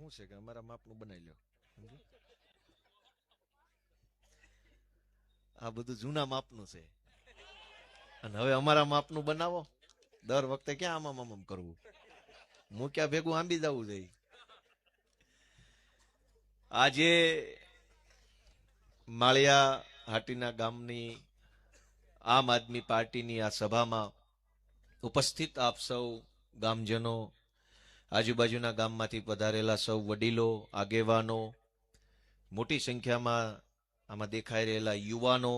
શું છે કે અમારા માપનું બનાવી લો. આ બધું જૂના માપનું છે અને હવે અમારા માપનું બનાવો. દર વખતે ક્યાં આમ આમ કરવું, મૂક્યા ભેગું આંબી જવું જોઈએ. આજે માળિયા હાટીના ગામની આમ આદમી પાર્ટીની આ સભામાં ઉપસ્થિત આપ સૌ ગામજનો, આજુબાજુના ગામમાંથી પધારેલા સૌ વડીલો, આગેવાનો, મોટી સંખ્યામાં આમાં દેખાઈ રહેલા યુવાનો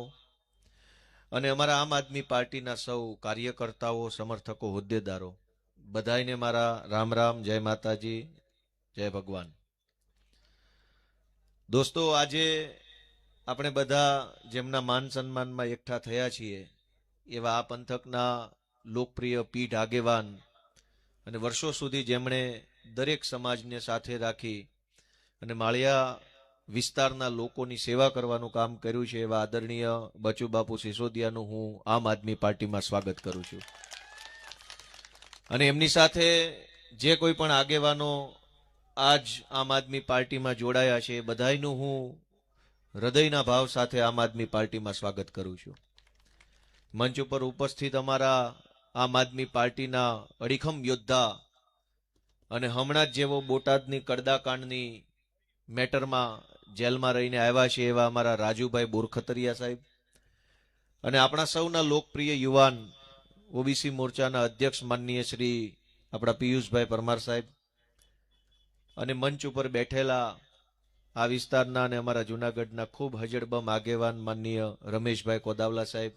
અને અમારા આમ આદમી પાર્ટીના સૌ કાર્યકર્તાઓ, સમર્થકો, હોદ્દેદારો, બધાને મારા રામ રામ, જય માતાજી, જય ભગવાન. દોસ્તો, આજે આપણે બધા જેમના માન સન્માનમાં એકઠા થયા છીએ એવા આ પંથકના લોકપ્રિય પીઢ આગેવાન અને વર્ષો સુધી જેમણે દરેક સમાજને સાથે રાખી અને માળિયા વિસ્તારના લોકોની સેવા કરવાનું કામ કર્યું છે એવા આદરણીય બચુબાપુ સિસોદિયાનું હું આમ આદમી પાર્ટીમાં સ્વાગત કરું છું. અને એમની સાથે જે કોઈ પણ આગેવાનો આજ આમ આદમી પાર્ટીમાં જોડાયા છે એ બધાયનું હું હૃદયના ભાવ સાથે આમ આદમી પાર્ટીમાં સ્વાગત કરું છું. મંચ ઉપર ઉપસ્થિત અમારા આમ આદમી પાર્ટીના અડીખમ યોદ્ધા અને હમણાં જ જેવો બોટાદની કડદાકાંડની મેટરમાં જેલમાં રહીને આવ્યા છે એવા અમારા રાજુભાઈ બોરખતરિયા સાહેબ અને આપણા સૌના લોકપ્રિય યુવાન ઓબીસી મોરચાના અધ્યક્ષ માનનીય શ્રી આપણા પિયુષભાઈ પરમાર સાહેબ અને મંચ ઉપર બેઠેલા આ વિસ્તારના અને અમારા જુનાગઢના ખૂબ હજડબમ આગેવાન માનનીય રમેશભાઈ કોદાવલા સાહેબ,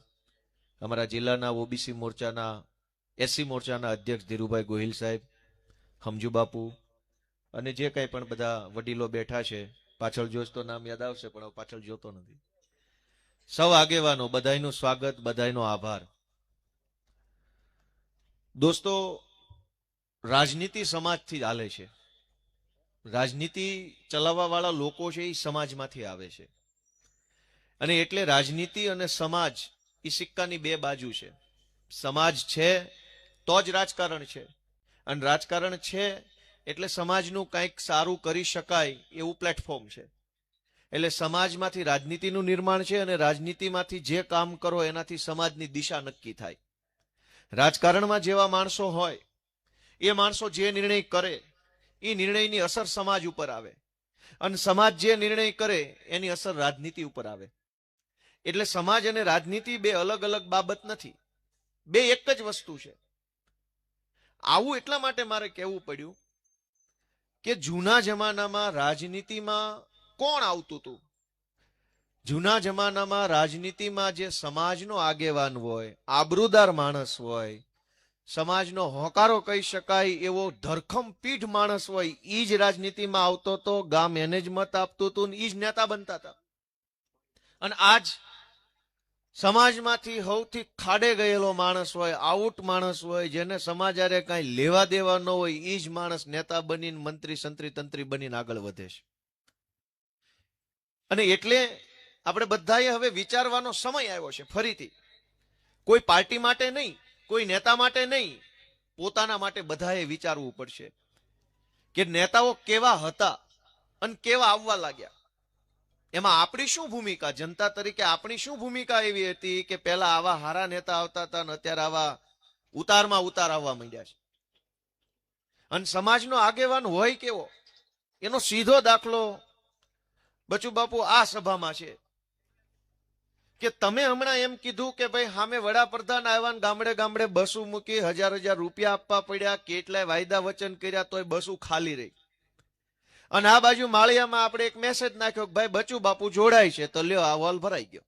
અમારા જિલ્લાના ઓબીસી મોરચાના એસસી મોરચાના અધ્યક્ષ ધીરુભાઈ ગોહિલ સાહેબ, હમજુ બાપુ અને જે કંઈ પણ બધા વડીલો બેઠા છે, પાછળ જોશ તો નામ યાદ આવશે પણ પાછળ જોતો નથી. સૌ આગેવાનો, બધાયનું સ્વાગત, બધાયનો આભાર. દોસ્તો, રાજનીતિ સમાજથી હાલે છે. રાજનીતિ ચલાવવા વાળા લોકો છે એ સમાજમાંથી આવે છે અને એટલે રાજનીતિ અને સમાજ એ સિક્કાની બે બાજુ છે. સમાજ છે તો જ રાજકારણ છે અને રાજકારણ છે એટલે સમાજનું કંઈક સારું કરી શકાય એવું પ્લેટફોર્મ છે. એટલે સમાજમાંથી રાજનીતિનું નિર્માણ છે અને રાજનીતિમાંથી જે કામ કરો એનાથી સમાજની દિશા નક્કી થાય. રાજકારણમાં જેવા માણસો હોય એ માણસો જે નિર્ણય કરે એ નિર્ણયની અસર સમાજ ઉપર આવે અને સમાજ જે નિર્ણય કરે એની અસર રાજનીતિ ઉપર આવે. એટલે સમાજ અને રાજનીતિ બે અલગ અલગ બાબત નથી, બે એક જ વસ્તુ છે. આવું એટલા માટે મારે કહેવું પડ્યું કે જૂના જમાનામાં રાજનીતિમાં કોણ આવતું હતું? જૂના જમાનામાં રાજનીતિમાં જે સમાજનો આગેવાન હોય, આબરૂદાર માણસ હોય, સમાજનો હોકારો કહી શકાય એવો ધરખમ પીઠ માણસ હોય, ઈ જ રાજનીતિમાં આવતો તો, ગામ એને જ મત આપતું હતું ને ઈ જ નેતા બનતા હતા. અને આજ સમાજમાંથી સૌથી ખાડે ગયેલો માણસ હોય, આઉટ માણસ હોય, જેને સમાજ હારે કાંઈ લેવા દેવા ન હોય, ઈ જ માણસ નેતા બનીને મંત્રી સંત્રી તંત્રી બનીને આગળ વધે છે. અને એટલે આપણે બધાએ હવે વિચારવાનો સમય આવ્યો છે ફરીથી. કોઈ પાર્ટી માટે નહીં, કોઈ નેતા માટે નહીં, પોતાના માટે બધાએ વિચારવું પડશે કે નેતાઓ કેવા હતા અને કેવા આવવા લાગ્યા. એમાં આપણી શું ભૂમિકા, જનતા તરીકે આપણી શું ભૂમિકા એવી હતી કે પહેલા આવા હારા નેતા આવતા હતા અને અત્યારે આવા ઉતારમાં ઉતાર આવવા માંડ્યા છે. અને સમાજનો આગેવાન હોય કેવો એનો સીધો દાખલો બચુ બાપુ આ સભામાં છે કે તમે હમણાં એમ કીધું કે ભાઈ સામે વડાપ્રધાન આવ્યા, ગામડે ગામડે બસો મૂકી, હજાર હજાર રૂપિયા આપવા પડ્યા, કેટલાય વાયદા વચન કર્યા તોય બસો ખાલી રહી. અને આ બાજુ માળિયામાં આપણે એક મેસેજ નાખ્યો કે ભાઈ બચુ બાપુ જોડાય છે, તો લ્યો આ હોલ ભરાઈ ગયો.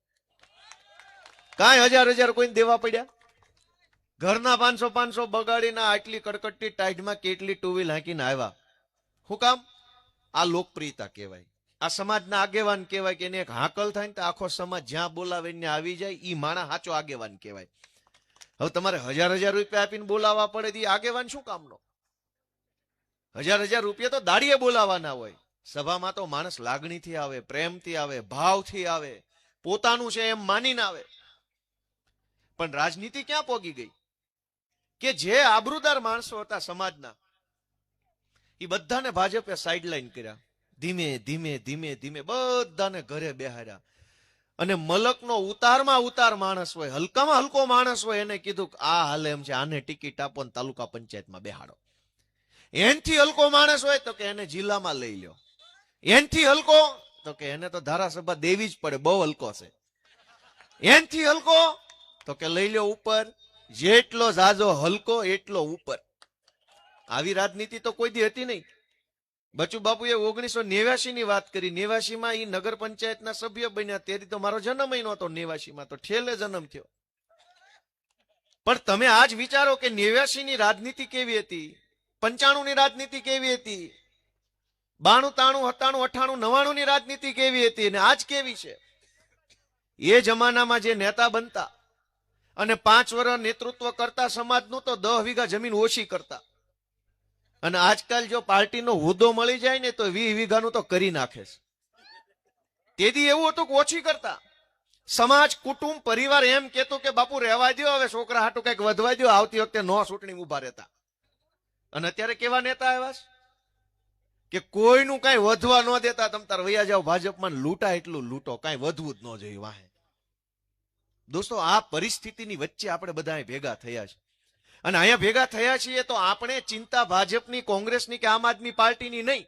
કાંઈ હજાર હજાર કોઈને દેવા પડ્યા? ઘરના 500 બગાડીને આટલી કડકડતી ટાઈડમાં કેટલી ટુ વ્હીલ હાંકીને આવ્યા. શું કામ? આ લોકપ્રિયતા કહેવાય, આ સમાજના આગેવાન કહેવાય કે એને એક હાકલ થાય ને તો આખો સમાજ જ્યાં બોલાવે ને આવી જાય, ઈ માણસ સાચો આગેવાન કહેવાય. હવે તમારે હજાર હજાર રૂપિયા આપીને બોલાવવા પડે, એ આગેવાન શું કામનો? હજાર હજાર રૂપિયા તો દાડીએ બોલાવાના હોય. સભામાં તો માણસ લાગણીથી આવે, પ્રેમથી આવે, ભાવથી આવે, પોતાનું છે એમ માનીને આવે. પણ રાજનીતિ ક્યાં પોગી ગઈ કે જે આબરૂદાર માણસો હતા સમાજના, એ બધાને ભાજપે સાઇડલાઈન કર્યા. ધીમે ધીમે ધીમે ધીમે બધાને ઘરે બેહાર્યા. અને મલકનો ઉતારમાં ઉતાર માણસ હોય, હલકામાં હલકો માણસ હોય, એને કીધું કે આ હાલે એમ છે, આને ટિકિટ આપો ને તાલુકા પંચાયતમાં બેહાડો. એનથી હલકો માણસ હોય તો કે એને જિલ્લામાં લઈ લ્યો. એનથી હલકો તો કે એને તો ધારાસભા દેવી જ પડે, બહુ હલકો છે. એનથી હલકો તો કે લઈ લ્યો ઉપર. જેટલો ઝાઝો હલકો એટલો ઉપર. આવી રાજનીતિ તો કોઈ દી હતી નહીં. બચુ બાપુએ 1989 ની વાત કરી. 89 માં એ નગર પંચાયતના સભ્ય બન્યા. તેથી તો મારો જન્મ નહોતો. 89 માં તો ઠેલે જન્મ થયો. પણ તમે આજ વિચારો કે 89 ની રાજનીતિ કેવી હતી, 95 ની રાજનીતિ કેવી હતી, 92, 93, 98, 98, ની રાજનીતિ કેવી હતી અને આજ કેવી છે. એ જમાનામાં જે નેતા બનતા અને 5 વર્ષ નેતૃત્વ કરતા સમાજનું તો 10 વીઘા જમીન ઓછી કરતા. અને આજકાલ જો પાર્ટીનો હોદ્દો મળી જાય ને તો 20 વીઘાનું તો કરી નાખે છે. તેથી એવું હતું કે ઓછી કરતા. સમાજ, કુટુંબ, પરિવાર એમ કહેતો કે બાપુ રહેવા દો, હવે છોકરા હાટું કઈક વધવા દો, આવતી વખતે નો ચૂંટણી ઉભા રહેતા. અને અત્યારે કેવા નેતા આવ્યા કે કોઈનું કઈ વધવા ન દેતા. તમ તાર વૈયા જાઓ ભાજપમાં, લૂંટા એટલું લૂંટો, કઈ વધવું જ ન જોઈએ વાહે. દોસ્તો, આ પરિસ્થિતિની વચ્ચે આપણે બધા ભેગા થયા છે. અને અહીંયા ભેગા થયા છીએ તો આપણે ચિંતા ભાજપની, કોંગ્રેસની કે આમ આદમી પાર્ટીની નહીં,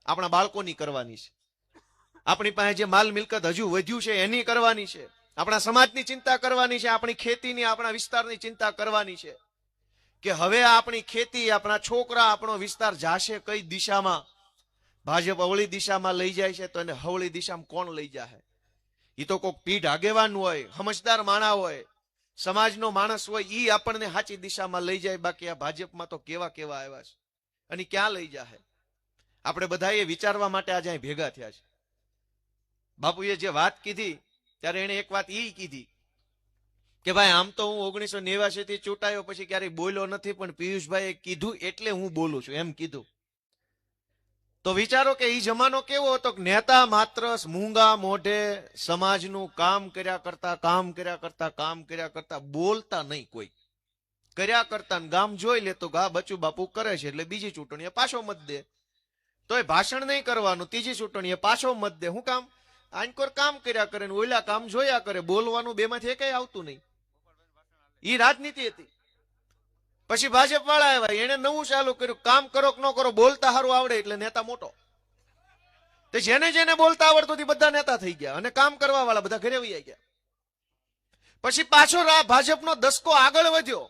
આપણા બાળકોની કરવાની છે. આપણી પાસે જે માલ મિલકત હજુ વધ્યું છે એની કરવાની છે. આપણા સમાજની ચિંતા કરવાની છે. આપણી ખેતીની, આપણા વિસ્તારની ચિંતા કરવાની છે કે હવે આપણી ખેતી, આપણા છોકરા, આપણો વિસ્તાર જાશે કઈ દિશામાં. ભાજપ અવળી દિશામાં લઈ જાય છે તો એને હવળી દિશામાં કોણ લઈ જાય? એ તો કોઈક પીઢ આગેવાન હોય, સમજદાર માણા હોય, સમાજનો માણસ હોય, ઈ આપણને સાચી દિશામાં લઈ જાય. બાકી આ ભાજપમાં તો કેવા કેવા આવ્યા છે અને ક્યાં લઈ જાય? આપણે બધા એ વિચારવા માટે આજે અહીં ભેગા થયા છે. બાપુએ જે વાત કીધી ત્યારે એને એક વાત ઈ કીધી કે ભાઈ આમ તો હું 1989 થી ચૂંટાયો પછી ક્યારેય બોલ્યો નથી, પણ પિયુષભાઈએ કીધું એટલે હું બોલું છું, એમ કીધું. તો વિચારો કે ઈ જમાનો કેવો હતો કે નેતા માત્ર મૂંગા મોઢે સમાજનું કામ કર્યા કરતા બોલતા નહીં કોઈ. કર્યા કરતા ગામ જોઈ લે તો ગા બચુ બાપુ કરે છે એટલે બીજી ચૂંટણીએ પાછો મત દે. તો એ ભાષણ નહીં કરવાનું, ત્રીજી ચૂંટણીએ પાછો મત દે. શું કામ? આનકોર કામ કર્યા કરે ને ઓલા કામ જોયા કરે. બોલવાનું બેમાંથી કઈ આવતું નહીં. ઈ રાજનીતિ હતી. પછી ભાજપ વાળા આવ્યા, એને નવું ચાલુ કર્યું, કામ કરો કે ન કરો, બોલતા સારું આવડે એટલે નેતા મોટો. તે જેને જેને બોલતા આવડતું બધા નેતા થઈ ગયા અને કામ કરવા વાળા બધા ઘરે વહી ગયા. પછી પાછો ભાજપનો દસકો આગળ વધ્યો.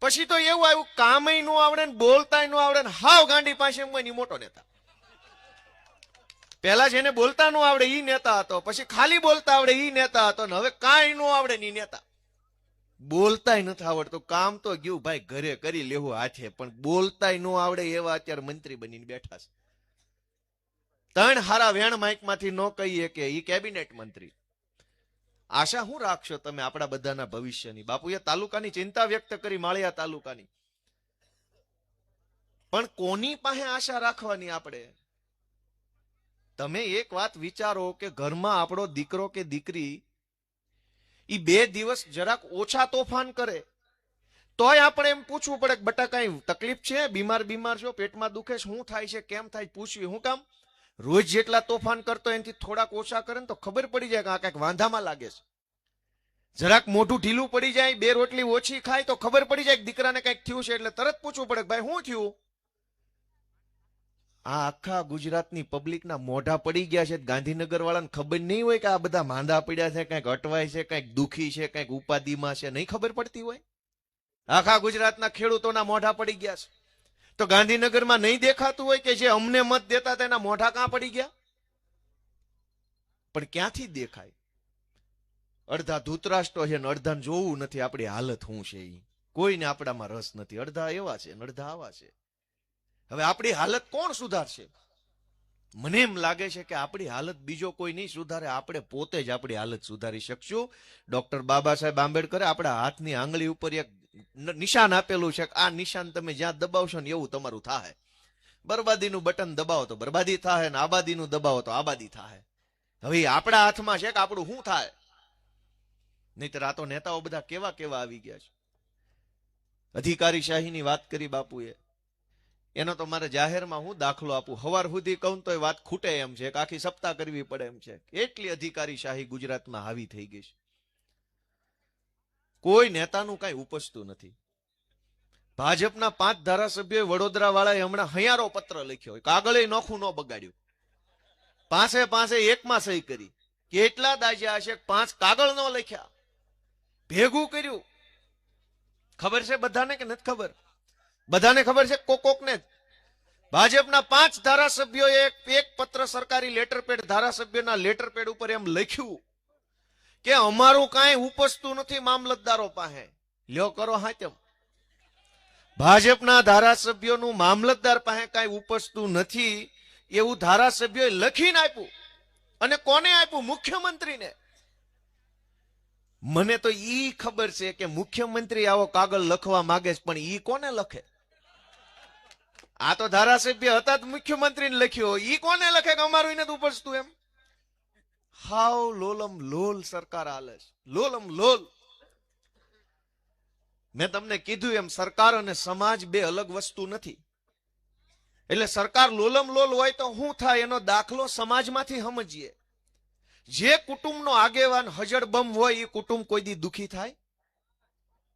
પછી તો એવું આવ્યું, કામય ન આવડે ને બોલતાય ન આવડે ને હાવ ગાંડી પાસે મોટો નેતા. પેલા જેને બોલતા ન આવડે ઈ નેતા હતો, પછી ખાલી બોલતા આવડે ઈ નેતા હતો, ને હવે કાંઈ ન આવડે ની નેતા. બોલતાય નથી આવડતું, કામ તો ગયું ભાઈ ઘરે કરી લેવું હાથે, પણ બોલતાય ન આવડે એવા અત્યારે મંત્રી બનીને બેઠા છે. 3 હારા વેણ માઇક માંથી ન કહીએ કે ઈ કેબિનેટ મંત્રી. આશા શું રાખશો તમે આપણા બધાના ભવિષ્યની? બાપુએ તાલુકાની ચિંતા વ્યક્ત કરી, માળિયા તાલુકાની. પણ કોની પાસે આશા રાખવાની આપણે? તમે એક વાત વિચારો કે ઘરમાં આપણો દીકરો કે દીકરી ઈ 2 દિવસ જરાક ઓછા તોફાન કરે તોય આપણે એમ પૂછવું પડે કે બટા કઈ તકલીફ છે, બીમાર છો, પેટમાં દુખે છે, શું થાય છે, કેમ થાય, પૂછવી. શું કામ? રોજ જેટલા તોફાન કરતો એનાથી થોડાક ઓછા કરે ને તો ખબર પડી જાય કે આ કઈક વાંધામાં લાગે છે. જરાક મોઢું ઢીલું પડી જાય, 2 રોટલી ઓછી ખાય તો ખબર પડી જાય કે દીકરાને કઈક થયું છે. એટલે તરત પૂછવું પડે કે ભાઈ શું થયું? આ આખા ગુજરાતની પબ્લિકના મોઢા પડી ગયા છે. ગાંધીનગર વાળાને ખબર નહીં હોય કે આ બધા માંદા પડ્યા છે, કઈક અટવાય છે, કઈક દુખી છે, કઈક ઉપાધિમાં છે, નહીં ખબર પડતી હોય. આખા ગુજરાતના ખેડૂતોના મોઢા પડી ગયા છે. તો ગાંધીનગરમાં નહીં દેખાતું હોય કે જે અમને મત દેતા તેના મોઢા કાં પડી ગયા? પણ ક્યાંથી દેખાય? અડધા ધૂતરાષ્ટ્રો છે ને અડધાને જોવું નથી આપણી હાલત શું છે. કોઈને આપણામાં રસ નથી. અડધા એવા છે ને અડધા આવા છે. હવે આપણી હાલત કોણ સુધારશે? મને એમ લાગે છે કે આપણી હાલત બીજો કોઈ નહીં સુધારે, આપણે પોતે જ આપણી હાલત સુધારી શકશું. ડોક્ટર બાબા સાહેબ આંબેડકરે આપણા હાથની આંગળી ઉપર એક નિશાન આપેલું છે કે આ નિશાન તમે જ્યાં દબાવશો ને એવું તમારું થાય. બરબાદીનું બટન દબાવો તો બરબાદી થાય ને આબાદીનું દબાવો તો આબાદી થાય. હવે આપણા હાથમાં છે કે આપણું શું થાય. નહીતર આ તો નેતાઓ બધા કેવા કેવા આવી ગયા છે. અધિકારીશાહીની વાત કરી બાપુએ. એનો તો મારે જાહેરમાં હું દાખલો આપું. હવાર સુધી કહું તો વાત ખૂટે એમ છે કે આખી સપ્તાહ કરવી પડે એમ છે. એટલી અધિકારી શાહી ગુજરાતમાં હાવી થઈ ગઈ છે. કોઈ નેતાનું કઈ ઉપજતું નથી. ભાજપના 5 ધારાસભ્યો વડોદરા વાળાએ હમણાં હૈયારો પત્ર લખ્યો, કાગળે નોખું ન બગાડ્યું, પાસે એકમાં સહી કરી. કેટલા દાજ્યા હશે, 5 કાગળ નો લખ્યા, ભેગું કર્યું. ખબર છે બધાને કે નથી ખબર? બધાને ખબર છે, કોકને. ભાજપના 5 ધારાસભ્યોએ એક પત્ર સરકારી લેટરપેડ ધારાસભ્યોના લેટરપેડ ઉપર એમ લખ્યું કે અમારું કાંઈ ઉપજતું નથી મામલતદારો પાસે. લ્યો કરો હાચમ. ભાજપના ધારાસભ્યોનું મામલતદાર પાસે કાંઈ ઉપજતું નથી એવું ધારાસભ્યોએ લખીને આપ્યું. અને કોને આપ્યું? મુખ્યમંત્રીને. મને તો ઈ ખબર છે કે મુખ્યમંત્રી આવો કાગળ લખવા માંગે છે, પણ ઈ કોને લખે? આ તો ધારાસભ્ય હતા તો મુખ્યમંત્રીને લખ્યો, ઈ કોને લખે કે અમારું નથી ઉપજતું એમ? હાવ લોલમ લોલ સરકાર હાલે છે, લોલમ લોલ. મેં તમને કીધું એમ સરકાર અને સમાજ બે અલગ વસ્તુ નથી. એટલે સરકાર લોલમ લોલ હોય તો શું થાય એનો દાખલો સમાજમાંથી સમજીએ. જે કુટુંબનો આગેવાન હજડબમ હોય એ કુટુંબ કોઈ દી દુખી થાય?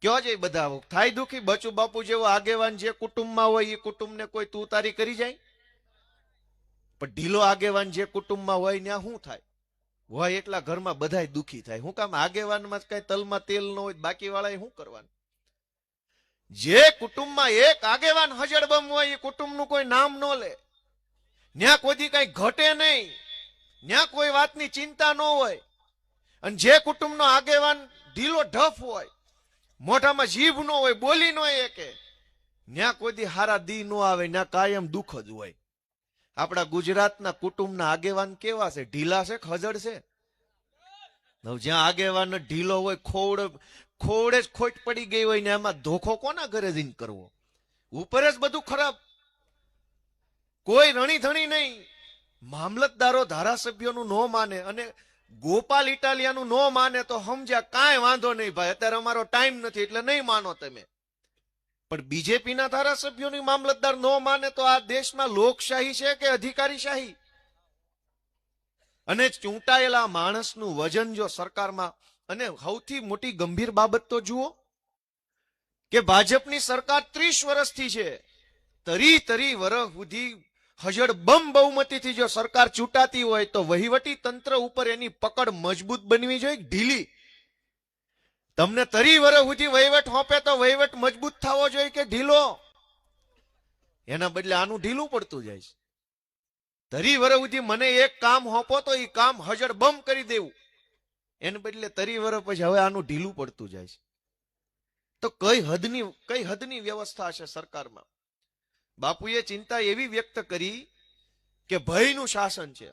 કયો છે બધા થાય દુખી? બચુ બાપુ જેવો આગેવાન જે કુટુંબમાં હોય એ કુટુંબને કોઈ તું તારી કરી જાય? પણ ઢીલો આગેવાન જે કુટુંબમાં હોય ત્યાં શું થાય? હોય એટલા ઘરમાં બધાય દુખી થાય. શું કામ? આગેવાનમાં કઈ તલમાં તેલ ન હોય, બાકી વાળા શું કરવાનું? જે કુટુંબમાં એક આગેવાન હજડબમ હોય એ કુટુંબનું કોઈ નામ ન લે, ત્યાં કોઈ દી કઈ ઘટે નહીં, ત્યાં કોઈ વાતની ચિંતા ન હોય. અને જે કુટુંબનો આગેવાન ઢીલો ઢફ હોય, મોઢામાં જીભ ન હોય, બોલી ન હોય કે, ત્યાં કોઈ દી હારા દી ન આવે, ત્યાં કાયમ દુઃખ જ હોય. આપણા ગુજરાતના કુટુંબના આગેવાન કેવા છે? ઢીલા છે કે હજડ છે? જ્યાં આગેવાન ઢીલો હોય, ખોડે જ ખોટ પડી ગઈ હોય ને એમાં ધોખો કોના ઘરે જઈને કરવો? ઉપર જ બધું ખરાબ, કોઈ રણી ધણી નહીં. મામલતદારો ધારાસભ્યોનું ન માને અને ગોપાલ ઇટાલિયાનું ન માને તો સમજ્યા કાંઈ વાંધો નહીં ભાઈ, અત્યારે અમારો ટાઈમ નથી એટલે નહીં માનો તમે. પણ બીજેપીના ધારાસભ્યોની મામલતદાર ન માને તો આ દેશમાં લોકશાહી છે કે અધિકારીશાહી? અને ચૂંટાયેલા માણસનું વજન જો સરકારમાં, અને સૌથી મોટી ગંભીર બાબત તો જુઓ કે ભાજપની સરકાર 30 વર્ષથી છે, તરી વર્ષ સુધી હજડબમ બહુમતીથી જો સરકાર ચૂંટાતી હોય તો વહીવટી તંત્ર ઉપર એની પકડ મજબૂત બનવી જોઈએ, ઢીલી? તમને 30 વર્ષ સુધી વહીવટ સોંપે તો વહીવટ મજબૂત થવો જોઈએ કે ઢીલો? એના બદલે આનું ઢીલું પડતું જાય છે. 30 વર્ષ સુધી મને એક કામ સોંપો તો એ કામ હજડબમ કરી દેવું, એને બદલે 30 વર્ષ પછી હવે આનું ઢીલું પડતું જાય છે. તો કઈ હદની વ્યવસ્થા છે સરકારમાં? બાપુએ ચિંતા એવી વ્યક્ત કરી કે ભયનું શાસન છે.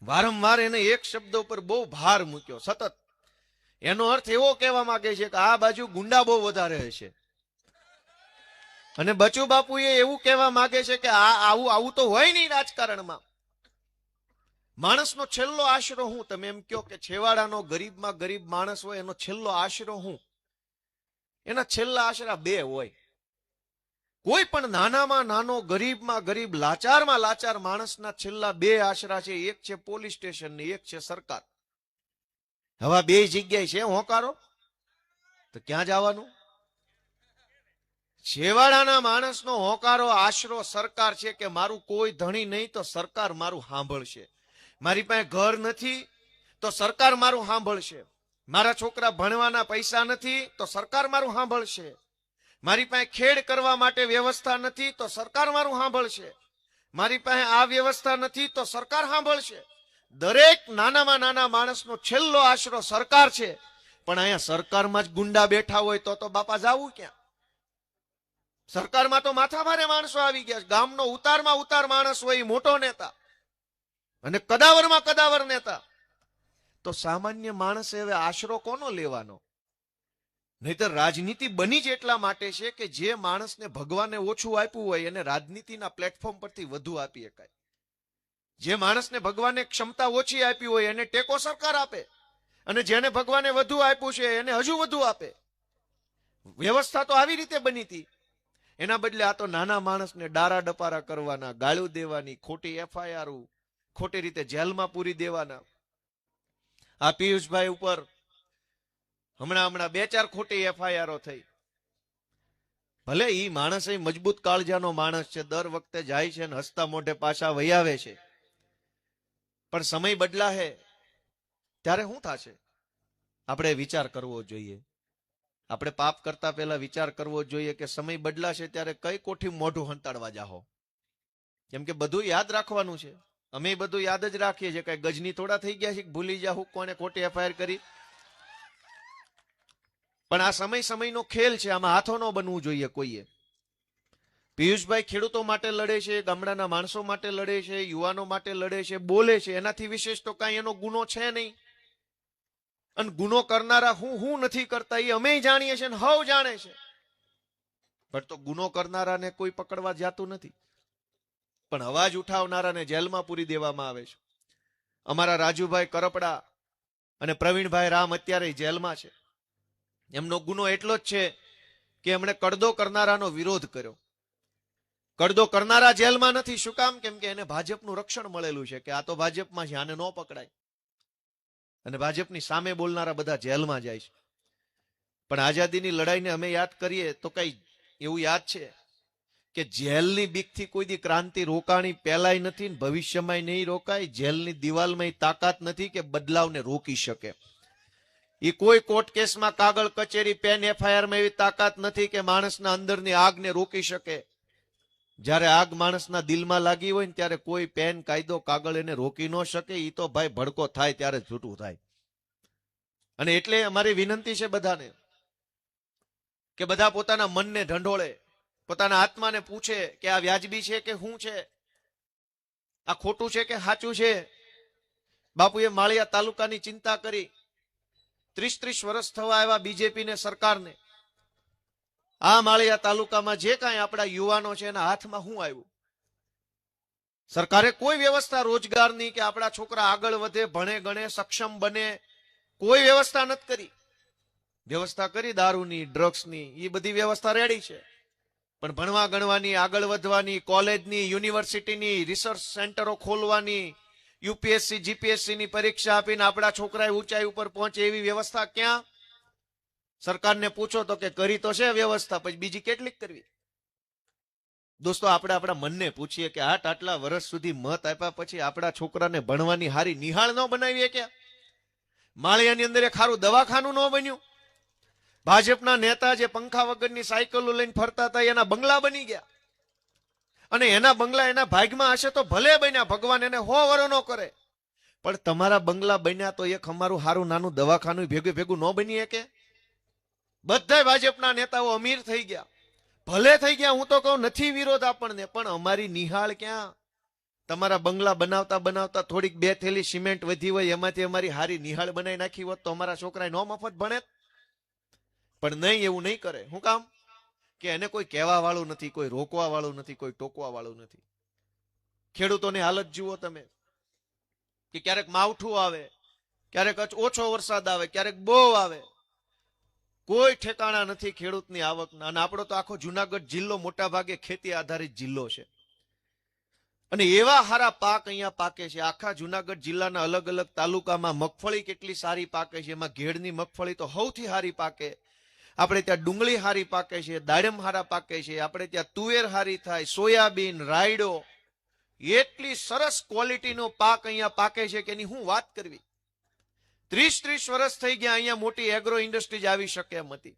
વારંવાર એને એક શબ્દ ઉપર બહુ ભાર મૂક્યો, સતત. એનો અર્થ એવો કહેવા માંગે છે કે આ બાજુ ગુંડા બહુ વધારે હશે. અને બચુ બાપુએ એવું કહેવા માંગે છે કે આવું તો હોય નહીં રાજકારણમાં. માણસનો છેલ્લો આશરો હું? તમે એમ કહો કે છેવાડાનો ગરીબમાં ગરીબ માણસ હોય, એનો છેલ્લો આશરો હું? એના છેલ્લા આશરા 2 હોય. કોઈ પણ નાનામાં નાનો, ગરીબમાં ગરીબ, લાચારમાં લાચાર માણસના છેલ્લા 2 આશરા છે. એક છે પોલીસ સ્ટેશન ને એક છે સરકાર. હવે 2 જગ્યાએ છે હોકારો તો ક્યાં જવાનું? છેવાડાના માણસનો હોકારો આશરો સરકાર છે કે મારું કોઈ ધણી નહીં તો સરકાર મારું સાંભળશે. મારી પાસે ઘર નથી તો સરકાર મારું સાંભળશે. મારા છોકરા ભણવાના પૈસા નથી તો સરકાર મારું સાંભળશે. મારી પાસે ખેડ કરવા માટે વ્યવસ્થા નથી તો સરકાર મારું સાંભળશે. મારી પાસે આ વ્યવસ્થા નથી તો સરકાર સાંભળશે. દરેક નાનામાં નાના માણસનો છેલ્લો આશરો સરકાર છે. પણ અહીંયા સરકારમાં જ ગુંડા બેઠા હોય તો બાપા જાવું ક્યાં? સરકારમાં તો માથાભારે માણસો આવી ગયા. ગામનો ઉતારમાં ઉતાર માણસ હોય, મોટો નેતા, અને કદાવરમાં કદાવર નેતા. તો સામાન્ય માણસે હવે આશરો કોનો લેવાનો? નહીતર રાજનીતિ બની જ એટલા માટે છે કે જે માણસને ભગવાને ઓછું આપ્યું હોય એને રાજનીતિના પ્લેટફોર્મ પરથી વધુ આપી શકાય. જે માણસને ભગવાને ક્ષમતા ઓછી આપી હોય એને ટેકો સરકાર આપે, અને જેને ભગવાને વધુ આપ્યું છે એને હજુ વધુ આપે. વ્યવસ્થા તો આવી રીતે બની હતી. એના બદલે આ તો નાના માણસને ડારા ડપારા કરવાના, ગાળું દેવાની, ખોટી FIR, ખોટી રીતે જેલમાં પૂરી દેવાના. આ પિયુષભાઈ ઉપર હમણાં 2-4 ખોટી FIR થઈ. ભલે ઈ માણસ એ મજબૂત કાળજાનો માણસ છે, દર વખતે જાય છે ને હસતા મોઢે પાછા વહી આવે છે, પણ સમય બદલાશે ત્યારે શું થશે? આપણે વિચાર કરવો જોઈએ. આપણે પાપ કરતા પહેલા વિચાર કરવો જોઈએ કે સમય બદલાશે ત્યારે કઈ કોઠી મોઢું હંતાડવા જાહો. કેમ કે બધું યાદ રાખવાનું છે. અમે બધું યાદ જ રાખીએ છીએ. કઈ ગજની થોડા થઈ ગયા છે ભૂલી જાહું કોને ખોટી FIR કરી. પણ આ સમયનો ખેલ છે, આમાં હાથો ન બનવું જોઈએ કોઈએ. પિયુષભાઈ ખેડૂતો માટે લડે છે, ગામડાના માણસો માટે લડે છે, યુવાનો માટે લડે છે, બોલે છે, એનાથી વિશેષ તો કઈ એનો ગુનો છે નહીં. અને ગુનો કરનારા હું નથી કરતા એ અમે જાણીએ છીએ, હવ જાણે છે, પણ તો ગુનો કરનારાને કોઈ પકડવા જતું નથી. પણ અવાજ ઉઠાવનારાને જેલમાં પૂરી દેવામાં આવે છે. અમારા રાજુભાઈ કરપડા અને પ્રવીણભાઈ રામ અત્યારે જેલમાં છે. એમનો ગુનો એટલો જ છે કે એમણે કડદો કરનારાનો વિરોધ કર્યો. કડદો કરનારા જેલમાં નથી. શું કામ? કેમ કે એને ભાજપનું રક્ષણ મળેલું છે કે આ તો ભાજપમાં છે, આને ન પકડાય. અને ભાજપની સામે બોલનારા બધા જેલમાં જાય છે. પણ આઝાદીની લડાઈને અમે યાદ કરીએ તો કઈ એવું યાદ છે કે જેલની બીકથી કોઈ દી ક્રાંતિ રોકાણી પહેલાય નથી, ભવિષ્યમાં નહીં રોકાય. જેલની દિવાલમાં તાકાત નથી કે બદલાવને રોકી શકે. એ કોઈ કોર્ટ કેસમાં કાગળ કચેરી પેન FIR માં એવી તાકાત નથી કે માણસના અંદરની આગને રોકી શકે. જ્યારે આગ માણસના દિલમાં લાગી હોય ને ત્યારે કોઈ પેન કાયદો કાગળ એને રોકી ન શકે. એ તો ભાઈ ભડકો થાય ત્યારે છૂટું થાય. અને એટલે અમારી વિનંતી છે બધાને કે બધા પોતાના મનને ઢંઢોળે, પોતાના આત્માને પૂછે કે આ વ્યાજબી છે કે શું છે, આ ખોટું છે કે સાચું છે. બાપુએ માળિયા તાલુકાની ચિંતા કરી. 30 વર્ષ થવા આવ્યા BJP ને સરકારને. આ માળિયા તાલુકામાં જે કાંઈ આપણા યુવાનો છે એના હાથમાં શું આવ્યું? સરકારે કોઈ વ્યવસ્થા રોજગારની કે આપણા છોકરા આગળ વધે, ભણે ગણે, સક્ષમ બને, કોઈ વ્યવસ્થા નથી કરી. વ્યવસ્થા કરી દારૂની, ડ્રગ્સની, એ બધી વ્યવસ્થા રેડી છે. પણ ભણવા ગણવાની, આગળ વધવાની, કોલેજની, યુનિવર્સિટીની, રિસર્ચ સેન્ટરો ખોલવાની, UPSC GPSC ની પરીક્ષા આપીને આપણા છોકરાએ ઊંચાઈ ઉપર પહોંચે એવી વ્યવસ્થા ક્યાં? સરકારને પૂછો તો કે કરી તો છે વ્યવસ્થા, પછી બીજી કેટલીક કરવી? દોસ્તો, આપણે આપણા મનને પૂછીએ કે આટલા વર્ષ સુધી મત આપ્યા પછી આપણા છોકરાને ભણવાની હારી નિહાળ ન બનાવીએ કે? માળિયાની અંદર એક ખારું દવાખાનું ન બન્યું? ભાજપના નેતા જે પંખા વગરની સાયકલો લઈને ફરતા હતા એના બંગલા બની ગયા. અને એના બંગલા એના ભાગમાં હશે તો ભલે બન્યા, ભગવાન એને 100 વરો ન કરે. પણ તમારા બંગલા બન્યા તો એક અમારું હારું નાનું દવાખાનું ભેગું ન બની કે? બધા ભાજપના નેતાઓ અમીર થઈ ગયા, ભલે થઈ ગયા. હું તો કહું નથી વિરોધ આપણને, પણ અમારી નિહાળ ક્યાં? તમારા બંગલા બનાવતા બનાવતા થોડીક 2 થેલી સિમેન્ટ વધી હોય એમાંથી અમારી હારી નિહાળ બનાવી નાખી હોત તો અમારા છોકરા નો મફત ભણે. પણ નહીં, એવું નહીં કરે. શું કામ? કે એને કોઈ કહેવા વાળું નથી, કોઈ રોકવા વાળું નથી, કોઈ ટોકવા વાળું નથી. ખેડૂતોની હાલત જુઓ તમે કે ક્યારેક માવઠું આવે, ક્યારેક ઓછો વરસાદ આવે, ક્યારેક બહુ આવે. કોઈ ઠેકાણા નથી ખેડૂતની આવકના. અને આપણો તો આખો જુનાગઢ જિલ્લો મોટા ભાગે ખેતી આધારિત જિલ્લો છે. અને એવા હારા પાક અહીંયા પાકે છે. આખા જુનાગઢ જિલ્લાના અલગ અલગ તાલુકામાં મગફળી કેટલી સારી પાકે છે. એમાં ઘેડની મગફળી તો સૌથી સારી પાકે. આપણે ત્યાં ડુંગળી હારી પાકે છે, દાડમ હારા પાકે છે, આપણે ત્યાં તુવેર હારી થાય, સોયાબીન, રાયડો, એટલી સરસ ક્વોલિટીનો પાક અહીંયા પાકે છે કે એની હું વાત કરવી. 30 વર્ષ થઈ ગયા અહીંયા મોટી એગ્રો ઇન્ડસ્ટ્રીઝ આવી શકે એમ હતી.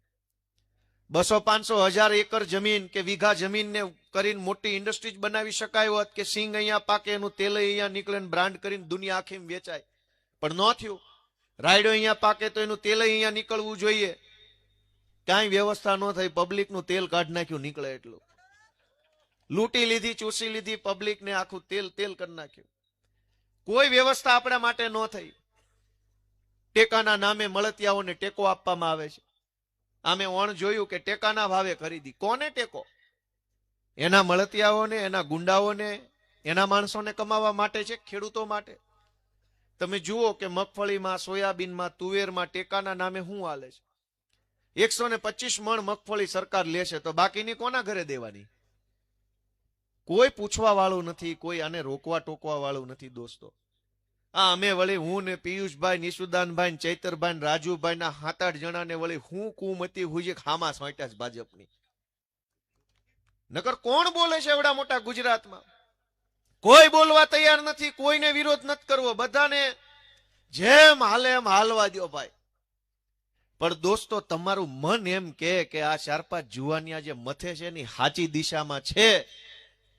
200-500 એકર જમીન કે વીઘા જમીનને કરીને મોટી ઇન્ડસ્ટ્રીઝ બનાવી શકાય હોત કે સિંગ અહીંયા પાકે, એનું તેલ અહીંયા નીકળે, બ્રાન્ડ કરીને દુનિયા આખી વેચાય. પણ ન થયું. રાયડો અહીંયા પાકે તો એનું તેલ અહીંયા નીકળવું જોઈએ. કાંઈ વ્યવસ્થા ન થઈ, પબ્લિકનું તેલ કાઢી નાખ્યું, નીકળે એટલું. લૂંટી લીધી, ચૂસી લીધી પબ્લિકને, આખું તેલ કરી નાખ્યું. કોઈ વ્યવસ્થા આપણા માટે ન થઈ. ટેકાના નામે મળતિયાઓને ટેકો આપવામાં આવે છે. આમે ઓણ જોયું કે ટેકાના ભાવે ખરીદી. કોને ટેકો? એના મળતિયાઓને, એના ગુંડાઓને, એના માણસોને કમાવા માટે છે, ખેડૂતો માટે. તમે જુઓ કે મગફળીમાં, સોયાબીનમાં, તુવેરમાં ટેકાના નામે શું હાલે છે. 125 મણ મગફળી સરકાર લેશે તો બાકીની કોના ઘરે દેવાની? કોઈ પૂછવા વાળું નથી, કોઈ આને રોકવા ટોકવા વાળું નથી દોસ્તો. અમે વળી હું ને પિયુષભાઈ, નિશુદાનભાઈ ને ચૈતરભાઈ ને રાજુભાઈ ના 7-8 જણાને વળી હું કુમતી હુજી ખામા સોંટ્યા છે ભાજપની. નકર કોણ બોલે છે એવડા મોટા ગુજરાતમાં? કોઈ બોલવા તૈયાર નથી, કોઈને વિરોધ નથી કરવો, બધાને જેમ હાલે એમ હાલવા દો ભાઈ. પણ દોસ્તો તમારું મન એમ કે આ 4-5 જુવાનિયા જે મથે છે ની સાચી દિશામાં છે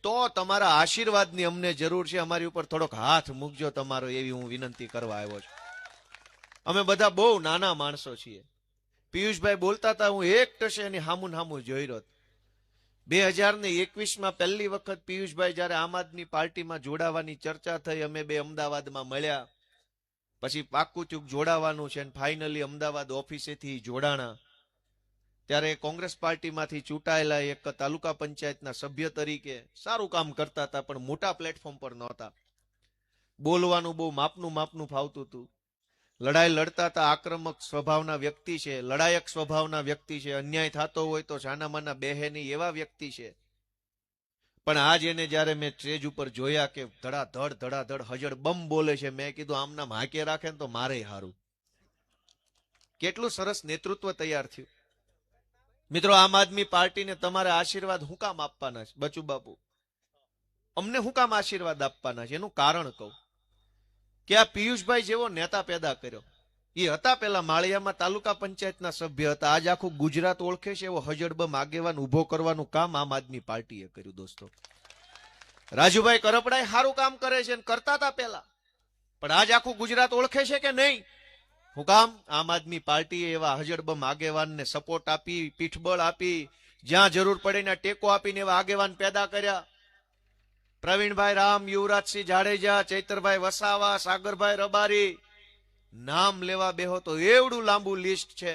તો તમારા આશીર્વાદની અમને જરૂર છે. અમારી ઉપર થોડોક હાથ મૂકજો તમારો, એવી હું વિનંતી કરવા આવ્યો છું. અમે બધા બહુ નાના માણસો છીએ. પિયુષભાઈ બોલતા હતા, હું એક ટશે એની હામું હામું જોઈ રહ્યો. 2021માં પહેલી વખત પિયુષભાઈ જયારે આમ આદમી પાર્ટીમાં જોડાવાની ચર્ચા થઈ, અમે બે અમદાવાદમાં મળ્યા. પછી પાક્કું ચૂક જોડાવાનું છે, ફાઇનલી અમદાવાદ ઓફિસેથી જોડાણા. ત્યારે કોંગ્રેસ પાર્ટીમાંથી ચૂંટાયેલા એક તાલુકા પંચાયતના સભ્ય તરીકે સારું કામ કરતા હતા, પણ મોટા પ્લેટફોર્મ પર નહોતા. બોલવાનું બહુ માપનું ફાવતું હતું. લડાઈ લડતા હતા. આક્રમક સ્વભાવના વ્યક્તિ છે, લડાયક સ્વભાવના વ્યક્તિ છે. અન્યાય થતો હોય તો છાનામાના બેહે નહીં એવા વ્યક્તિ છે. પણ આજ એને જયારે મેં સ્ટેજ ઉપર જોયા કે ધડાધડ હજડ બમ બોલે છે, મેં કીધું આમના હાકે રાખે ને તો મારે હારું. કેટલું સરસ નેતૃત્વ તૈયાર થયું. મિત્રો, આમ આદમી પાર્ટીને તમારે આશીર્વાદ હું કામ આપવાના છે? બચુ બાપુ, અમને હું કામ આશીર્વાદ આપવાના છે? એનું કારણ કહું કે આ પિયુષભાઈ જેવો નેતા પેદા કર્યો. એ હતા પેલા માળિયામાં તાલુકા પંચાયતના સભ્ય હતા. આજ આખું ગુજરાત ઓળખે છે એવો હજડબમ આગેવાન ઉભો કરવાનું કામ આમ આદમી પાર્ટીએ કર્યું. દોસ્તો, રાજુભાઈ કરપડાએ સારું કામ કરે છે, કરતા હતા પેલા, પણ આજ આખું ગુજરાત ઓળખે છે કે નહીં? હું કામ? આમ આદમી પાર્ટીએ એવા હજડબમ આગેવાનને સપોર્ટ આપી, પીઠબળ આપી, જ્યાં જરૂર પડે ને ટેકો આપીને એવા આગેવાન પેદા કર્યા. પ્રવીણભાઈ રામ, યુવરાજસિંહ જાડેજા, ચૈતરભાઈ વસાવા, સાગરભાઈ રબારી, નામ લેવા બેહો તો એવડું લાંબુ લિસ્ટ છે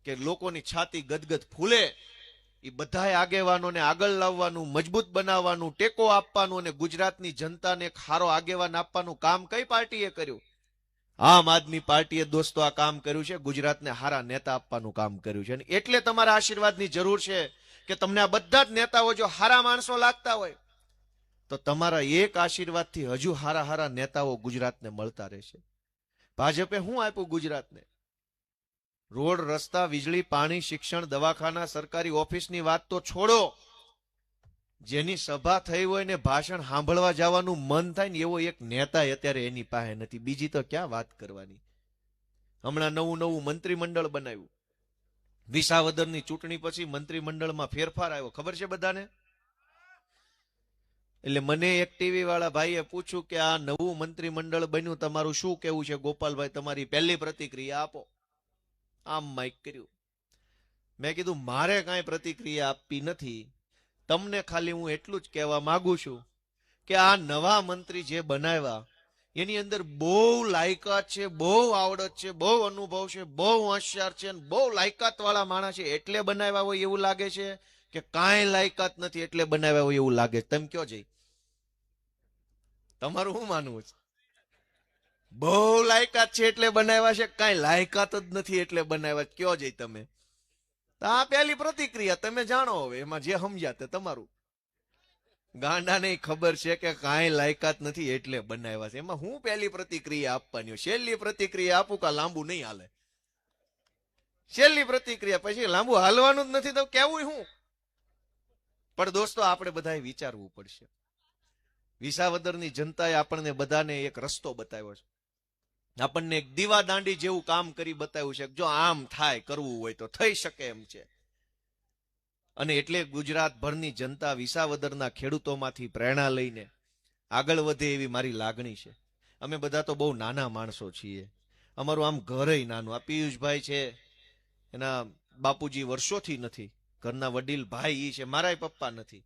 કે લોકોની છાતી ગદગદ ફૂલે. એ બધા આગેવાનોને આગળ લાવવાનું, મજબૂત બનાવવાનું, ટેકો આપવાનું અને ગુજરાતની જનતાને એક સારો આગેવાન આપવાનું કામ કઈ પાર્ટીએ કર્યું? આમ આદમી પાર્ટીએ દોસ્તો આ કામ કર્યું છે. ગુજરાતને સારા નેતા આપવાનું કામ કર્યું છે. અને એટલે તમારા આશીર્વાદની જરૂર છે કે તમને આ બધા જ નેતાઓ જો સારા માણસો લાગતા હોય તો તમારા એક આશીર્વાદથી હજુ સારા નેતાઓ ગુજરાતને મળતા રહેશે. ભાજપે શું આપ્યું ગુજરાતને? રોડ, રસ્તા, વીજળી, પાણી, શિક્ષણ, દવાખાના, સરકારી ઓફિસની વાત તો છોડો. જેની સભા થઈ હોય ને ભાષણ સાંભળવા જવાનું મન થાય ને એવો એક નેતા અત્યારે એની પાસે નથી. બીજી તો ક્યાં વાત કરવાની. હમણાં નવું મંત્રીમંડળ બનાવ્યું. વિસાવદરની ચૂંટણી પછી મંત્રીમંડળમાં ફેરફાર આવ્યો, ખબર છે બધાને? એટલે મને એક ટીવી વાળા ભાઈએ પૂછ્યું કે આ નવું મંત્રીમંડળ બન્યું, તમારું શું કેવું છે ગોપાલભાઈ? તમારી પહેલી પ્રતિક્રિયા આપો. આમ માઇક કર્યું. મેં કીધું મારે કાંઈ પ્રતિક્રિયા આપવી નથી. તમને ખાલી હું એટલું જ કહેવા માંગુ છું કે આ નવા મંત્રી જે બનાવ્યા એની અંદર બહુ લાયકાત છે, બહુ આવડત છે, બહુ અનુભવ છે, બહુ હોશિયાર છે, બહુ લાયકાત વાળા માણસ છે. એટલે બનાવ્યા હોય એવું લાગે છે કે કાંઈ લાયકાત નથી એટલે બનાવ્યા હોય એવું લાગે? તમે કયો જઈ, તમારું શું માનવું છે? બહુ લાયકાત છે એટલે બનાવ્યા છે, કાંઈ લાયકાત જ નથી એટલે બનાવ્યા? કયો જઈ તમે? આ પહેલી પ્રતિક્રિયા, તમે જાણો. હવે એમાં જે સમજ્યા તે તમારું. ગાંડાને ખબર છે કે કાંઈ લાયકાત નથી એટલે બનાવ્યા છે. એમાં હું પહેલી પ્રતિક્રિયા આપવાની? છેલ્લી પ્રતિક્રિયા આપું કા લાંબુ નહીં હાલે? છેલ્લી પ્રતિક્રિયા પછી લાંબુ હાલવાનું જ નથી તો કેવું હું? પણ દોસ્તો, આપણે બધાએ વિચારવું પડશે. વિસાવદરની જનતાએ આપણને બધાને એક રસ્તો બતાવ્યો છે. આપણને એક દીવા દાંડી જેવું કામ કરી બતાવ્યું છે. જો આમ થાય, કરવું હોય તો થઈ શકે એમ છે. અને એટલે ગુજરાતભરની જનતા વિસાવદરના ખેડૂતોમાંથી પ્રેરણા લઈને આગળ વધે એવી મારી લાગણી છે. અમે બધા તો બહુ નાના માણસો છીએ. અમારું આમ ઘરય નાનું. આ પિયુષભાઈ છે, એના બાપુજી વર્ષોથી નથી. ઘરના વડીલ ભાઈ ઈ છે, મારા પપ્પા નથી.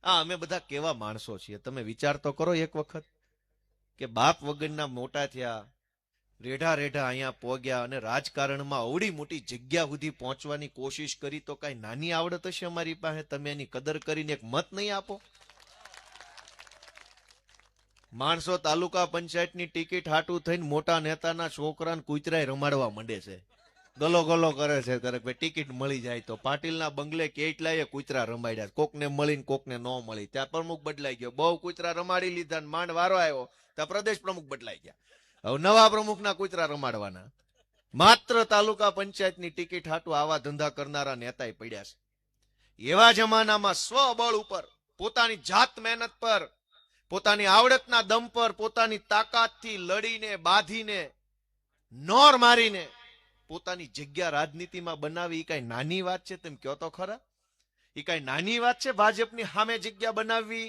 અમે બધા કેવા માણસો છીએ તમે વિચાર તો કરો એક વખત, કે બાપ વગરના મોટા થયા, રેઢા અહીંયા પહોંચ્યા અને રાજકારણમાં અવડી મોટી જગ્યા સુધી પહોંચવાની કોશિશ કરી. તો કઈ નાની આવડત હશે અમારી પાસે? તમે એની કદર કરીને એક મત નહીં આપો? માણસો તાલુકા પંચાયતની ટિકિટ હાટું થઈને મોટા નેતાના છોકરાને કૂતરાય રમાડવા માંડે છે. ગલો ગલો કરે છે ત્યારે ભાઈ ટિકિટ મળી જાય તો. પાટીલના બંગલે કેટલાય કૂતરા રમાડ્યા, કોકને મળીને કોકને ન મળી. ત્યાં પ્રમુખ બદલાઈ ગયો, બહુ કૂતરા રમાડી લીધા, માંડ વારો આવ્યો ત્યાં પ્રદેશ પ્રમુખ બદલાઈ ગયા. હવે નવા પ્રમુખના કૂતરા રમાડવાના. માત્ર તાલુકા પંચાયતની ટિકિટ હાટું આવા ધંધા કરનારા નેતાએ પડ્યા છે. એવા જમાનામાં સ્વબળ ઉપર, પોતાની જાત મહેનત પર, પોતાની આવડતના દમ પર, પોતાની તાકાતથી લડીને બાંધીને નોર મારીને પોતાની જગ્યા રાજનીતિમાં બનાવી, એ કઈ નાની વાત છે? તેમ કહો તો ખરા, એ કઈ નાની વાત છે ભાજપની સામે જગ્યા બનાવવી?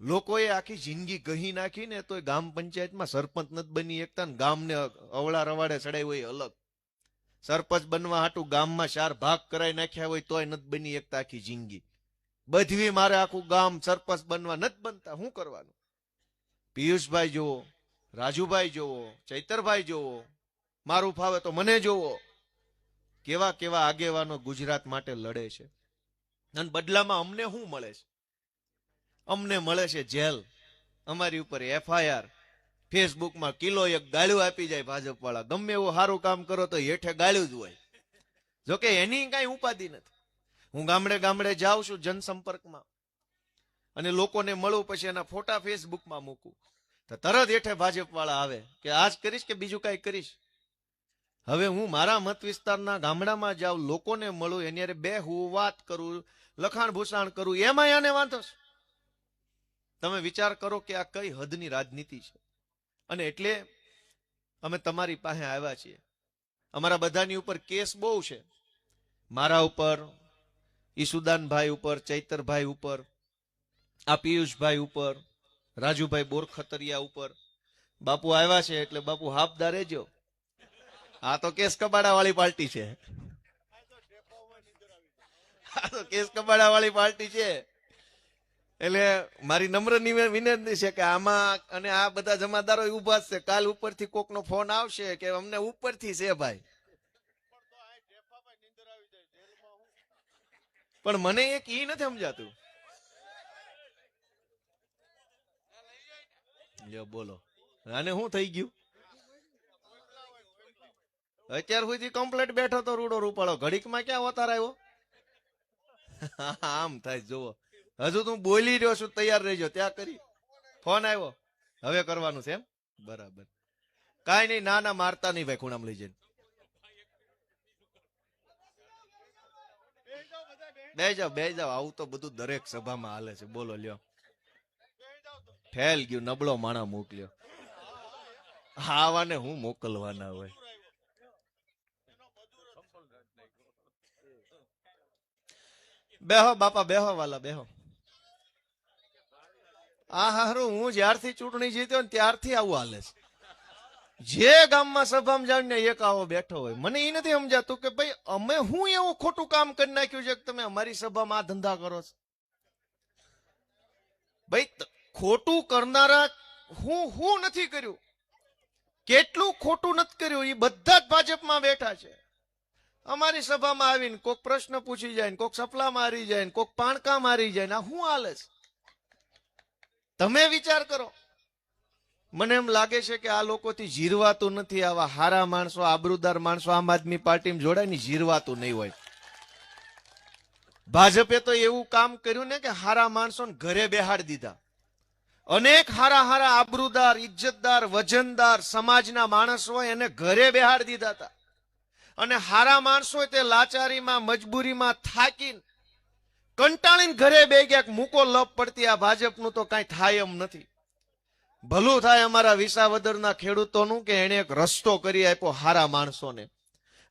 લોકોએ આખી જિંદગી કહી નાખીને તોય ગામ પંચાયતમાં સરપંચ નથી બની એકતા ને ગામને અવળા રવાડે ચડાવી હોય અલગ. સરપંચ બનવા હાટું ગામમાં 4 ભાગ કરાઈ નાખ્યા હોય તોય નથી બની એકતા આખી જિંદગી. બધવી મારે આખું ગામ સરપંચ બનવા નથી બનતા, શું કરવાનું? પિયુષભાઈ જોવો, રાજુભાઈ જોવો, ચૈતરભાઈ જોવો, મારું ફાવે તો મને જોવો, કેવા કેવા આગેવાનો ગુજરાત માટે લડે છે. અને બદલામાં અમને શું મળે છે? અમને મળે છે જેલ, અમારી ઉપર FIR, ફેસબુકમાં કિલો 1 ગાળ્યું આપી જાય ભાજપ વાળા. ગમે એવું સારું કામ કરો તો હેઠે ગાળ્યું જ હોય. જોકે એની કઈ ઉપાધિ નથી. હું ગામડે ગામડે જાઉં છું જનસંપર્કમાં અને લોકોને મળું, પછી એના ફોટા ફેસબુકમાં મૂકું તો તરત હેઠે ભાજપ વાળા આવે કે આજ કરીશ કે બીજું કઈ કરીશ. હવે હું મારા મત વિસ્તારના ગામડામાં જાઉં, લોકોને મળું, એની બેહું, વાત કરું, લખાણ ભૂષાણ કરું, એમાં આને વાંધો છે? તમે વિચાર કરો કે આ કઈ હદની રાજનીતિ છે. અને એટલે અમે તમારી પાસે આવ્યા છીએ. અમારા બધાની ઉપર કેસ બહુ છે, મારા ઉપર, ઈસુદાનભાઈ ઉપર, ચૈતરભાઈ ઉપર, આ પિયુષભાઈ ઉપર, રાજુભાઈ બોરખતરિયા ઉપર. બાપુ આવ્યા છે એટલે બાપુ હાફદા રહેજો. આ તો કેસ કબાડા વાળી પાર્ટી છે, આ તો કેસ કબાડા વાળી પાર્ટી છે. એટલે મારી નમ્ર વિનંતી છે કે આમાં, અને આ બધા જમાદારો ઉભા છે, કાલ ઉપરથી કોકનો ફોન આવશે કે અમને ઉપરથી છે ભાઈ. પણ મને એક ઈ નથી સમજાતું. બોલો આને શું થઈ ગયું? અત્યાર સુધી કમ્પ્લેટ બેઠો તો રૂડો રૂપાળો, ઘડીકમાં ક્યાં અવતાર આવ્યો? આમ થાય જોવો. હજુ તું બોલી રહ્યો છું, તૈયાર રહેજો. ત્યાં કરી ફોન આવ્યો, હવે કરવાનું છે એમ? બરાબર, કઈ નહીં. ના ના, મારતા નહીં ભાઈ, ખૂણામાં લઈ જઈને બે જાવ, બે જાવ. આવું તો બધું દરેક સભામાં હાલે છે. બોલો લ્યો, ફેલ ગયું, નબળો માણા મોકલ્યો. આવાને હું મોકલવાના હોય? બેહો બાપા, બેહો વાલા, બેહો. આ હારું, હું જ્યારથી ચૂંટણી જીત્યો ને ત્યારથી આવું હાલે છે. જે ગામમાં સભામાં જાણીને એક આવો બેઠો હોય. મને એ નથી સમજાતું કે ભાઈ અમે હું એવું ખોટું કામ કરી નાખ્યું છે કે તમે અમારી સભામાં આ ધંધા કરો છો? ભાઈ ખોટું કરનારા હું નથી કર્યું, કેટલું ખોટું નથી કર્યું, એ બધા જ ભાજપમાં બેઠા છે. અમારી સભામાં આવીને કોક પ્રશ્ન પૂછી જાય, કોક સપલા મારી જાય, કોક પાણકા મારી જાય. આ શું હાલે છે? તમે વિચાર કરો. મને એમ લાગે છે કે આ લોકોથી જીરવાતું નથી. આવા હારા માણસો, આબરૂદાર માણસો આમ આદમી પાર્ટીમાં જોડાય ને જીરવાતું નહીં હોય. ભાજપે તો એવું કામ કર્યું ને કે હારા માણસો ઘરે બેહાડી દીધા. અનેક હારા હારા આબરૂદાર, ઇજ્જતદાર, વજનદાર સમાજના માણસો એને ઘરે બેહાડી દીધા હતા. અને હારા માણસો તે લાચારીમાં, મજબૂરીમાં થાકીને કંટાળીને ઘરે બે ગયા. મૂકો લપ પડતી આ ભાજપનું તો કઈ થાય એમ નથી. ભલું થાય અમારા વિસાવદરના ખેડૂતોનું કે એને એક રસ્તો કરી આપ્યો હારા માણસોને.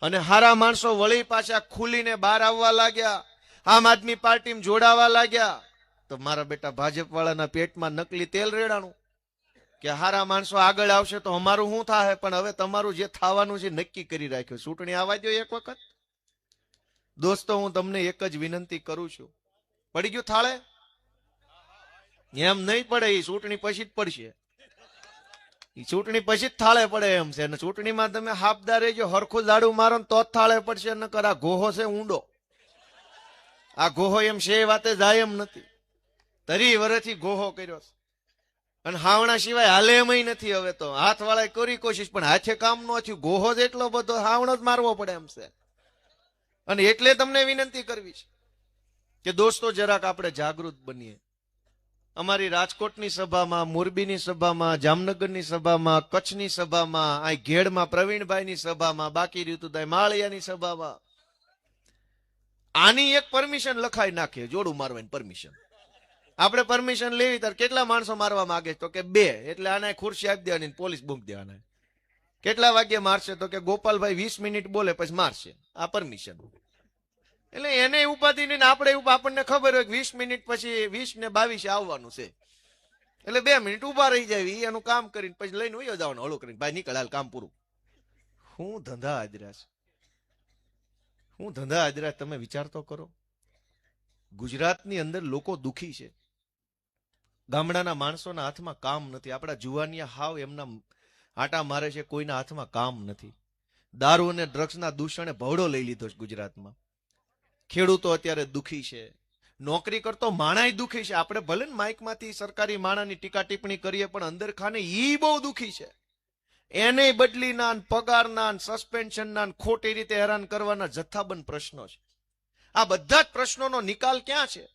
અને હારા માણસો વળી પાછા ખુલીને બહાર આવવા લાગ્યા, આમ આદમી પાર્ટીમાં જોડાવા લાગ્યા. તો મારા બેટા ભાજપ વાળાના પેટમાં નકલી તેલ રેડાણું કે હારા માણસો આગળ આવશે તો અમારું શું થાય. પણ હવે તમારું જે થવાનું છે નક્કી કરી રાખ્યું. ચૂંટણી આવવા દો એક વખત. દોસ્તો, હું તમને એક જ વિનંતી કરું છું. પડી ગયું થાળે? એમ નહીં પડે, એ ચૂંટણી પછી જ પડશે. એ ચૂંટણી પછી જ થાળે પડે એમ છે. અને ચૂંટણીમાં તમે હાફદા રહેજો, હરખું દાડું મારો તો જ થાળે પડશે. નકર આ ગોહો છે ઊંડો. આ ગોહો એમ છે વાતે જાય એમ નથી. 30 વર્ષથી ગોહો કર્યો. અને હાવણા સિવાય હાલે એમય નથી. હવે તો હાથ વાળા કરી કોશિશ પણ હાથે કામ ન થયું. ગોહો જ એટલો બધો, હાવણો જ મારવો પડે એમ છે. અને એટલે તમને વિનંતી કરવી છે કે દોસ્તો જરાક આપણે જાગૃત બનીએ. અમારી રાજકોટની સભામાં, મોરબીની સભામાં, જામનગરની સભામાં, કચ્છની સભામાં, આ ઘેડમાં પ્રવીણભાઈની સભામાં, બાકી રહ્યું તો માળિયાની સભામાં આની એક પરમિશન લખાઈ નાખીએ, જોડું મારવાની પરમિશન. આપણે પરમિશન લેવી ત્યારે કેટલા માણસો મારવા માંગે તો કે 2, એટલે આને ખુરશી આપી દેવાની, પોલીસ બૂક દેવાના. કેટલા વાગ્યે મારશે તો કે ગોપાલભાઈ 20 મિનિટ બોલે પછી મારશે. આ પરમિશન. એટલે એને ઉપાધિ નહીં, આપણે આપણને ખબર હોય કે 20 મિનિટ પછી 20 ને 22 આવવાનું છે, એટલે 2 મિનિટ ઉભા રહી જાય, એનું કામ કરીને પછી લઈને વયો જવાનું, હળો કરીને ભાઈ નીકળ, હાલ કામ પૂરું. હું ધંધા હાજરા છે, હું ધંધા હાજરા. તમે વિચાર તો કરો, ગુજરાતની અંદર લોકો દુખી છે. ગામડાના માણસોના હાથમાં કામ નથી. આપણા જુવાનિયા હાવ એમના આટા મારે છે, કોઈના હાથમાં કામ નથી. દારૂ અને ડ્રગ્સના દૂષણે ભવડો લઈ લીધો છે ગુજરાતમાં. ખેડૂતો અત્યારે દુખી છે, નોકરી કરતો માણાય દુખી છે. આપણે ભલે ને માઇકમાંથી સરકારી માણાની ટીકા ટિપ્પણી કરીએ, પણ અંદર ખાને ઈ બહુ દુખી છે. એને બદલીના, પગારના, સસ્પેન્શનના, ખોટી રીતે હેરાન કરવાના જથ્થાબંધ પ્રશ્નો છે. આ બધા જ પ્રશ્નોનો નિકાલ ક્યાં છે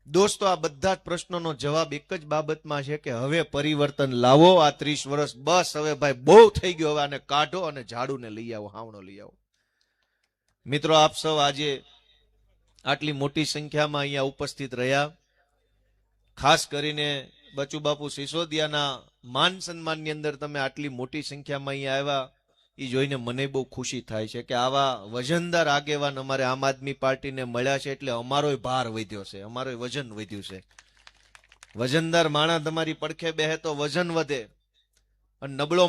દોસ્તો? આ બધા જ પ્રશ્નોનો જવાબ એક જ બાબતમાં છે કે હવે પરિવર્તન લાવો. આ 30 વર્ષ બસ હવે ભાઈ બહુ થઈ ગયો. હવે આને કાઢો અને ઝાડુને લઈ આવો, હાવણો લઈ આવો. મિત્રો, આપ સૌ આજે આટલી મોટી સંખ્યામાં અહીંયા ઉપસ્થિત રહ્યા. ખાસ કરીને બચુ બાપુ સિસોદિયાના માન સન્માનની અંદર તમે આટલી મોટી સંખ્યામાં અહીંયા આવ્યા, એ જોઈને મને બહુ ખુશી થાય છે કે આવા વજનદાર આગેવાન અમારે આમ આદમી પાર્ટીને મળ્યા છે, એટલે અમારોય ભાર વધ્યો છે, અમારોય વજન વધ્યું છે. વજનદાર માણસ તમારી પડખે બેહે તો વજન વધે, અને નબળો